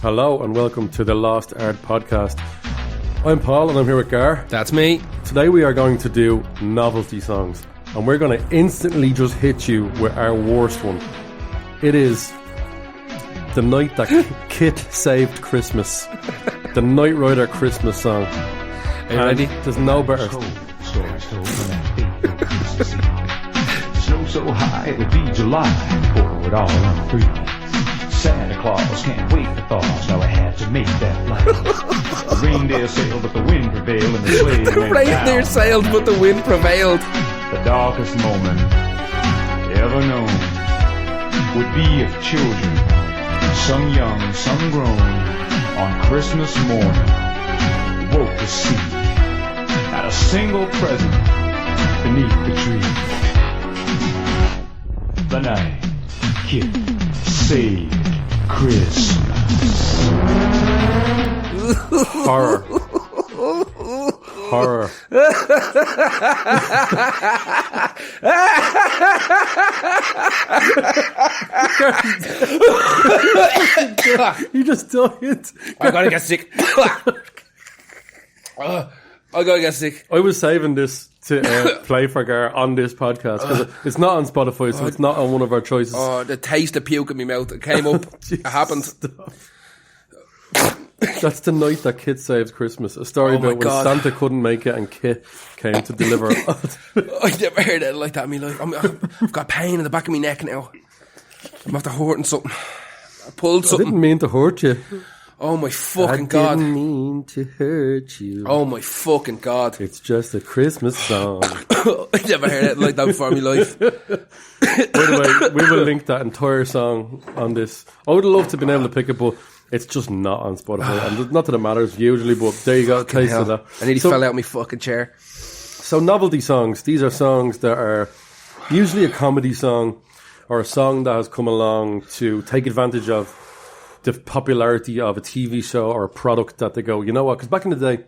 Hello and welcome to the Lost Art Podcast. I'm Paul and I'm here with Gar. That's me. Today we are going to do novelty songs and we're going to instantly just hit you with our worst one. It is the night that Kit saved Christmas. The Knight Rider Christmas song. Are you ready? There's no better. Snow so high it'll be July. Pour it all on free. Santa Claus can't wait for thaw. Now I had to make that flight. The reindeer sailed but the wind prevailed and the sleigh The went reindeer down. sailed but the wind prevailed. The darkest moment ever known would be if children, some young and some grown, on Christmas morning woke to see not a single present beneath the tree. The night Kid saved Christmas. Horror. Horror. You just died. I gotta get sick. I gotta get sick. I was saving this to play for Gar on this podcast because it's not on Spotify, so it's not on one of our choices. Oh, the taste of puke in my mouth. It came up. It happened. Stop. That's the night that Kit saves Christmas. A story Oh my about when God. Santa couldn't make it and Kit came to deliver. I never heard it like that in my life. I've got pain in the back of my neck now. I'm after hurting something. I pulled I something. didn't mean to hurt you. Oh my fucking I God. didn't mean to hurt you. Oh my fucking God. It's just a Christmas song. I never heard it like that before in my life. By the way, we will link that entire song on this. I would love to have been able to pick it, but it's just not on Spotify. And not that it matters usually, but there you go, a taste of that. I nearly fell out of my fucking chair. So novelty songs, these are songs that are usually a comedy song or a song that has come along to take advantage of the popularity of a TV show or a product that they go, you know what, because back in the day,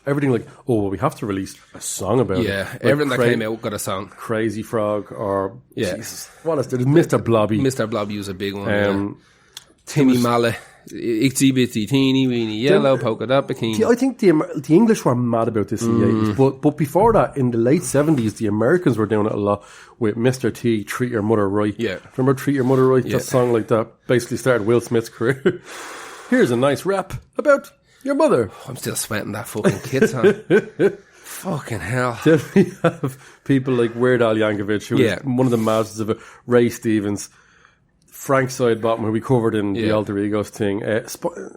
everything like, oh, well, we have to release a song about it. Yeah, Like everything that came out got a song. Crazy Frog or, Yeah. Jesus, what is there? Mr. Blobby. Mr. Blobby was a big one. Yeah. Timmy Timmy Malley. Itsy bitsy teeny weeny yellow polka dot bikini. I think the English were mad about this in the 80s, but before that, in the late 70s, the Americans were doing it a lot with Mr. T, Treat Your Mother Right. Yeah. Remember Treat Your Mother Right? Yeah. That song like that basically started Will Smith's career. Here's a nice rap about your mother. I'm still sweating that fucking kid song. Fucking hell. Then we have people like Weird Al Yankovic, who Yeah. is one of the masters of it, Ray Stevens, Frank Sidebottom, who we covered in the Yeah. Alter Egos thing.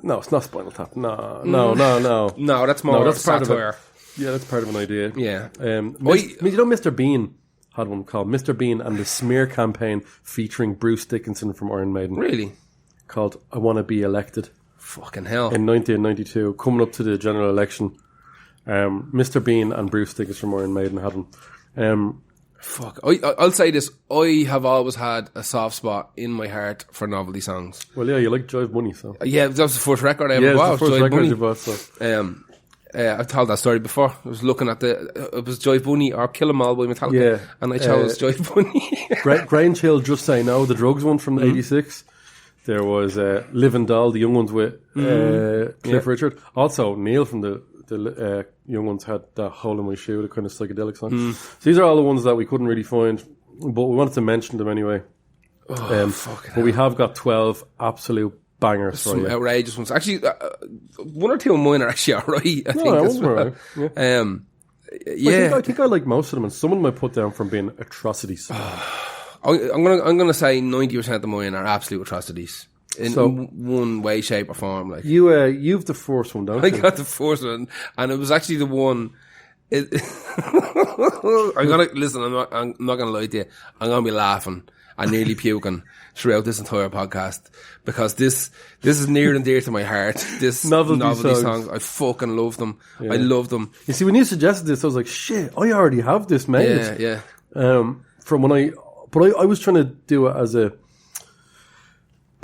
No, it's not Spinal Tap. No. No, that's more that's part of satire. it. Yeah, that's part of an idea. Yeah. You know, Mr. Bean had one called Mr. Bean and the Smear Campaign featuring Bruce Dickinson from Iron Maiden. Really? Called I Want to Be Elected Fucking hell. in 1992, coming up to the general election. Mr. Bean and Bruce Dickinson from Iron Maiden had one. Fuck. I'll say this. I have always had a soft spot in my heart for novelty songs. Well, yeah, you like Jive Bunny, so. Yeah, that was the first record I ever Yeah, bought. it's the first Joy record Bunny. you bought, so. I've told that story before. I was looking at it was Joy Bunny or Kill 'Em All by Metallica. Yeah. And I chose Joy Bunny. Grange Hill, Just Say No, the drugs one from '86. There was Live and Doll, the young ones with Cliff Richard. Also, Neil from the young ones had that Hole in My Shoe, the kind of psychedelic song. So these are all the ones that we couldn't really find, but we wanted to mention them anyway. But we have got 12 absolute bangers for Some you. outrageous ones. Actually, one or two of mine are actually alright. I think that as was well. alright, yeah. Yeah. I think I like most of them, and some of them I put down from being atrocities. I'm gonna say 90% of mine are absolute atrocities in one way, shape, or form. Like You've the first one, don't I you? got the first one, and it was actually the one. I'm gonna listen. I'm not gonna lie to you. I'm gonna be laughing and nearly puking throughout this entire podcast because this is near and dear to my heart. This novelty songs. I fucking love them. Yeah. I love them. You see, when you suggested this, I was like, shit, I already have this made. Yeah. From when I was trying to do it as a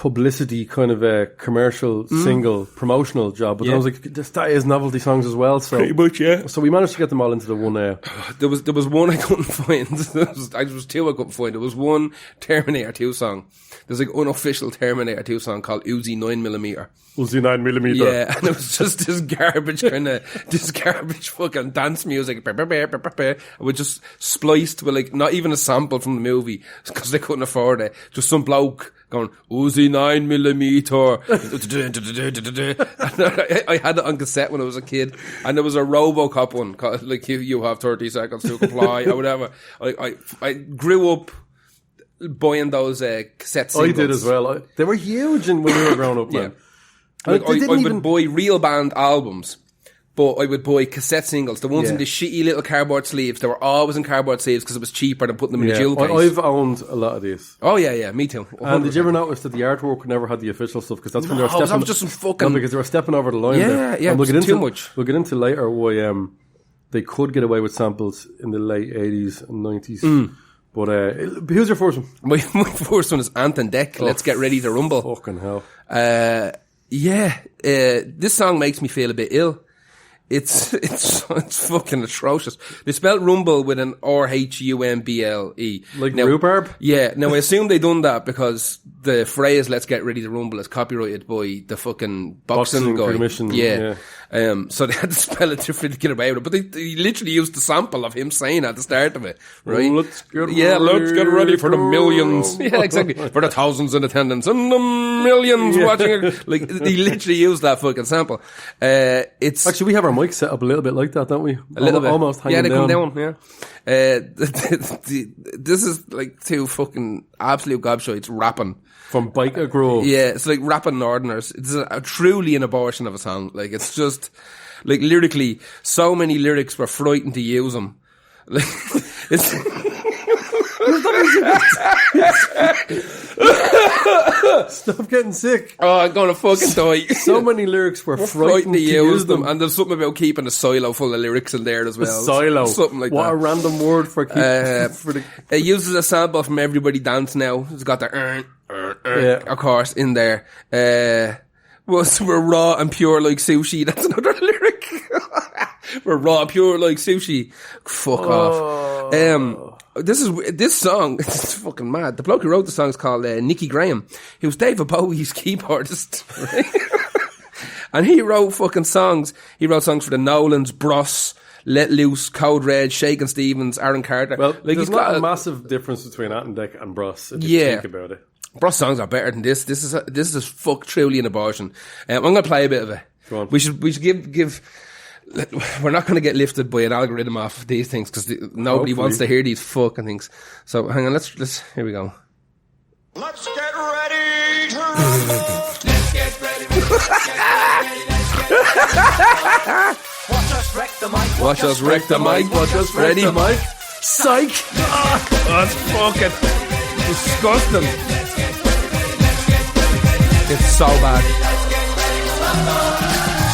publicity kind of a commercial single promotional job. But then I was like, that is Novelty Songs as well. So pretty much, yeah. So we managed to get them all into the one. There was one I couldn't find. There was two I couldn't find. There was one Terminator 2 song. There's like unofficial Terminator 2 song called Uzi 9mm. Uzi 9mm. Yeah, and it was just this garbage fucking dance music. It was just spliced with like not even a sample from the movie because they couldn't afford it. Just some bloke going Uzi 9mm. I had it on cassette when I was a kid, and there was a RoboCop one called, like you have 30 seconds to comply or whatever. I grew up buying those cassette singles. I did as well. They were huge when we were growing up, man. Yeah. Like, I would buy real band albums, but I would buy cassette singles. The ones in the shitty little cardboard sleeves. They were always in cardboard sleeves because it was cheaper than putting them in a jewel case. I've owned a lot of these. Oh yeah, me too. 100%. And did you ever notice that the artwork never had the official stuff? Because that's when they were stepping. That was just some fucking. No, because they were stepping over the line. Yeah, and we'll get into too much. We'll get into later why they could get away with samples in the late 80s and 90s. But who's your first one? My first one is Ant and Dec. Let's get ready to rumble. Fucking hell. This song makes me feel a bit ill. It's fucking atrocious. They spelled rumble with an R-H-U-M-B-L-E. Like rhubarb? Yeah. Now I assume they done that because the phrase "Let's get ready to rumble" is copyrighted by the fucking boxing guy. Commission. Yeah. So they had to spell it different to get away with it. But they literally used the sample of him saying at the start of it, right? Let's get ready for the millions. Yeah, exactly. For the thousands in attendance and the millions watching it. Like, they literally used that fucking sample. It's actually, we have our mic set up a little bit like that, don't we? A little bit. Almost hanging down. Yeah, they come down, yeah. This is like two fucking absolute gobshites rapping. From Biker Grove. Yeah, it's like rapping Northerners. It's truly an abortion of a song. Like, it's just, like, lyrically, so many lyrics were frightened to use them. Like, it's... Stop getting sick. Oh, I'm gonna fucking die. So many lyrics were frightened to use them. And there's something about keeping a silo full of lyrics in there as well. A silo. Something like what that. What a random word for keeping... It uses a sample from Everybody Dance Now. It's got the of course, in there. We're raw and pure like sushi. That's another lyric. We're raw and pure like sushi. Fuck off. This song, it's fucking mad. The bloke who wrote the song is called Nicky Graham. He was David Bowie's keyboardist. Right? And he wrote fucking songs. He wrote songs for the Nolans, Bros, Let Loose, Code Red, Shakin' Stevens, Aaron Carter. Well, like, there's not a massive difference between Ant and Dec and Bros, if you think about it. Bros songs are better than this. This is truly an abortion. I'm going to play a bit of it. Go on. We should give. We're not going to get lifted by an algorithm off these things because nobody wants to hear these fucking things. So hang on, let's here we go. Let's get ready to let's get ready. Watch us wreck the mic. Watch us wreck the mic. Watch us wreck the mic. Psych. That's fucking disgusting. It's so bad.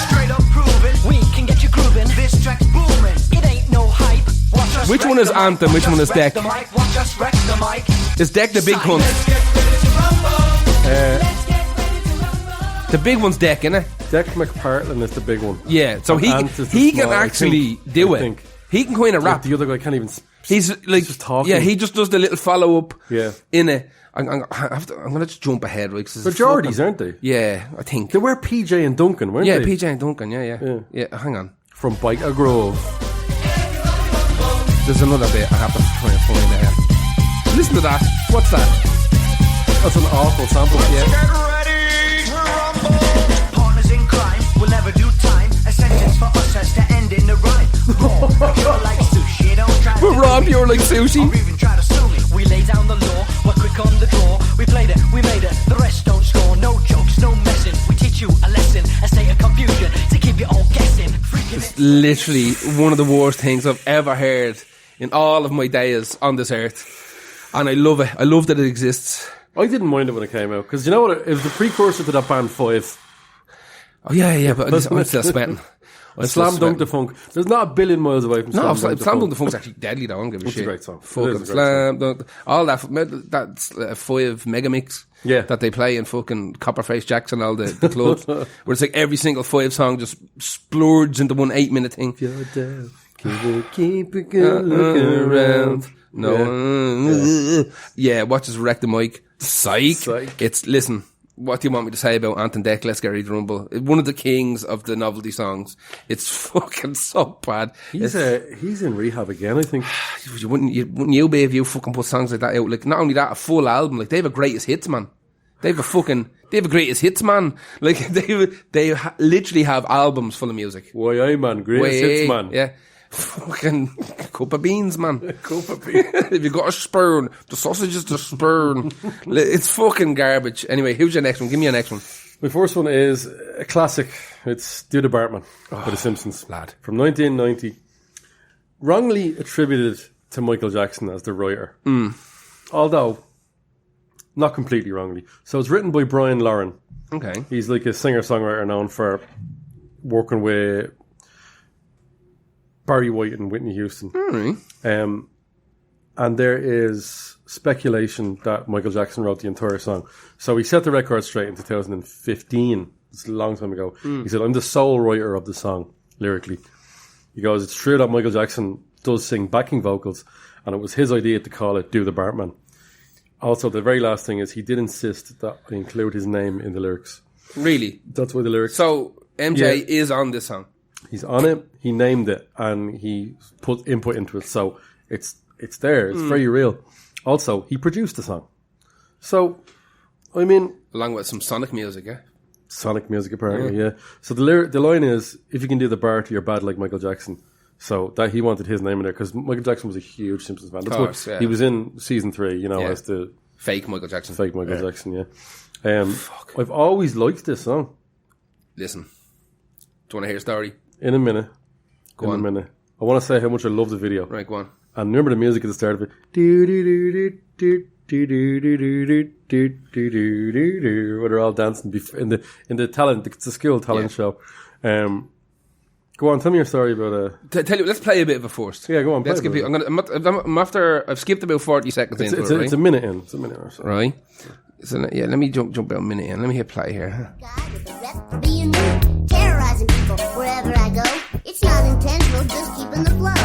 Straight up proving we can get you grooving. This track's booming. It ain't no hype. Which one is Anthem? Which one is Dec? Watch us wreck the mic. Is Dec the big cunt? The big one's Dec, innit? Dec McPartlin is the big one. Yeah, so he can actually do it. He can kind of rap. The other guy can't even. He's like just talking. Yeah, he just does the little follow up. Yeah. In it. I'm gonna just jump ahead, right? They're Geordies, aren't they? Yeah, I think they were PJ and Duncan, weren't they? Yeah, PJ and Duncan. Yeah. Hang on. From Biker Grove. There's another bit I have to try and find there. Listen to that. What's that? That's an awful sample. Get ready to rumble. Partners in crime will never do time. A sentence for us has to end in a rhyme. Raw, pure like sushi. Don't try to We're raw, pure like sushi. Or even try to sue me. We lay down the law. We're quick on the draw. We played it. We made it. The rest don't score. No jokes. No messing. We teach you a lesson. A state of confusion to keep you all guessing. It's literally one of the worst things I've ever heard in all of my days on this earth. And I love it. I love that it exists. I didn't mind it when it came out because you know what? It was the precursor to that band 5. Oh yeah, but I'm still spitting. Slam Dunk the Funk. There's not a billion miles away from No, Slam Dunk the Slam Funk. Dunk the Funk's actually deadly though. I don't give a It's shit. a great song. Fucking It is a great Slam Dunk. All that's a 5 megamix. Yeah. That they play in fucking Copperface Jacks and all the clubs. Where it's like every single 5 song just splurges into one 8-minute thing. You're down. Keep it good looking around. No. Yeah, watch us wreck the mic. Psych. Psych. It's, listen, what do you want me to say about Anton Deck? Let's get ready to rumble. One of the kings of the novelty songs. It's fucking so bad. He's in rehab again, I think. Wouldn't you be if you fucking put songs like that out? Like, not only that, a full album. Like, they have a greatest hits, man. They have a greatest hits, man. Like, they literally have albums full of music. Why, man, greatest hits, man. Yeah. Fucking cup of beans, man. Cup of beans. If you got a spoon, the sausage is the spoon. It's fucking garbage. Anyway, who's your next one? Give me your next one. My first one is a classic. It's Do the Bartman by The Simpsons. Lad. From 1990. Wrongly attributed to Michael Jackson as the writer. Although, not completely wrongly. So it's written by Brian Lauren. Okay. He's like a singer-songwriter known for working with Barry White and Whitney Houston. And there is speculation that Michael Jackson wrote the entire song. So he set the record straight in 2015. It's a long time ago. He said, I'm the sole writer of the song, lyrically. He goes, it's true that Michael Jackson does sing backing vocals, and it was his idea to call it Do the Bartman. Also, the very last thing is he did insist that I include his name in the lyrics. Really? That's why the lyrics... So, MJ is on this song. He's on it, he named it, and he put input into it. So it's there, it's very real. Also, he produced the song. So, I mean... Along with some sonic music, yeah? Sonic music, apparently, yeah. So the line is, if you can do the Bart, you're bad like Michael Jackson. So that he wanted his name in there, because Michael Jackson was a huge Simpsons fan. That's course, what, he was in season 3, as the... Fake Michael Jackson. Fake Michael Jackson, yeah. I've always liked this song. Listen. Do you want to hear a story? In a minute. Go on. In a minute. I want to say how much I love the video. Right, go on. And remember the music at the start of it. Do do do do do do do do do do do do do, where they're all dancing in the talent. It's a school talent show. Go on, tell me your story about Tell you, let's play a bit of it first. Yeah, go on. Let's give you. I'm after. I've skipped about 40 seconds into it. Right? It's a minute in. It's a minute or so. Right. So let me jump out a minute in. Let me hit play here. Guy with a rep for being rude, terrorizing people wherever I go. It's not intentional, just keeping the flow.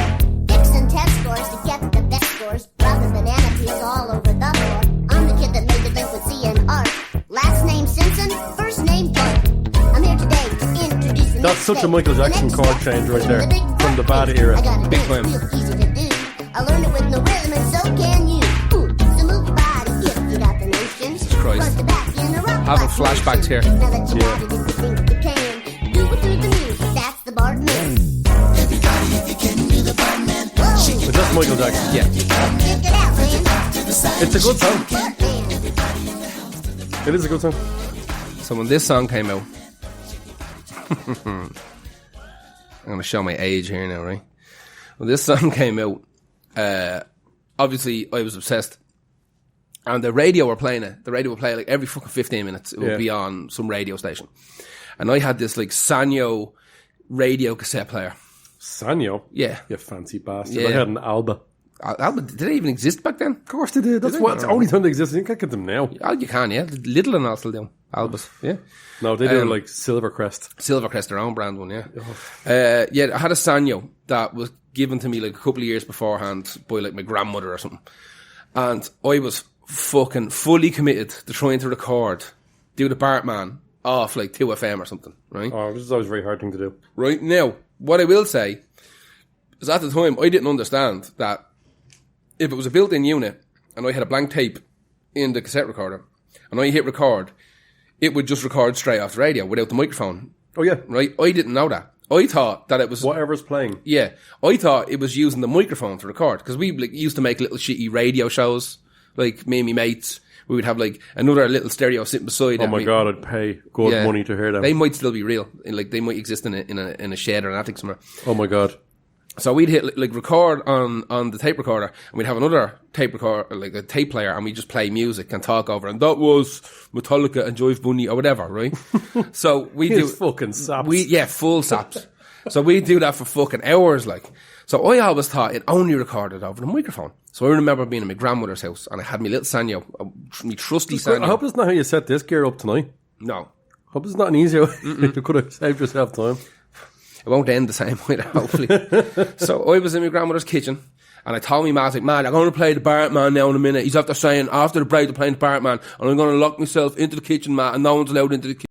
Fixing test scores to get the best scores. Dropping banana peels all over the floor. I'm the kid that made delinquency and art. Last name Simpson, first name Bart. I'm here today to introduce the That's such a Michael Jackson chord change right there from the bad era. Big time. Real easy to do. I learned it with no rhythm, and so can you. Ooh, so move your body if you got the notion. Christ. Front to back in a rock Having like flashbacks here. Now that you got it, if you think you can, do it through the music. That's the Bartman. But that's Michael Jackson. Yeah. Check it out, man. It's a good song. It is a good song. So when this song came out, I'm going to show my age here now, right? When this song came out, obviously I was obsessed. And the radio were playing it. The radio would play like every fucking 15 minutes. It would be on some radio station. And I had this like Sanyo radio cassette player. Sanyo? Yeah. You fancy bastard. Yeah. I had an Alba. Alba, did they even exist back then? Of course they did. That's what. It's the only time they existed. You can't get them now. Oh, you can, yeah. Little and all still do. Albas, yeah. No, they do like Silvercrest. Silvercrest, their own brand one, yeah. Yeah, I had a Sanyo that was given to me like a couple of years beforehand by like my grandmother or something. And I was fucking fully committed to trying to record Do the Bartman off like 2FM or something, right? Oh, this is always a very hard thing to do. Right, now, what I will say is at the time I didn't understand that if it was a built-in unit and I had a blank tape in the cassette recorder and I hit record, it would just record straight off the radio without the microphone. Oh, yeah. Right? I didn't know that. I thought that it was... Whatever's playing. Yeah. I thought it was using the microphone to record because we like, used to make little shitty radio shows, like me and my mates. We would have like another little stereo sitting beside. Oh my God, I'd pay good money to hear them. They might still be real. Like they might exist in a shed or an attic somewhere. Oh my God. So we'd hit like record on the tape recorder, and we'd have another tape recorder, like a tape player, and we'd just play music and talk over. And that was Metallica and Jive Bunny or whatever, right? So we do fucking saps. full saps. So we do that for fucking hours, like. So I always thought it only recorded over the microphone. So I remember being in my grandmother's house and I had my little Sanyo, my trusty Sanyo. I hope it's not how you set this gear up tonight. No. Hope it's not an easy way. You could have saved yourself time. It won't end the same way, hopefully. So I was in my grandmother's kitchen and I told me ma, like, man, I'm going to play the Bartman now in a minute. He's after saying, after the break, they're playing the Bartman and I'm going to lock myself into the kitchen, ma, and no one's allowed into the kitchen.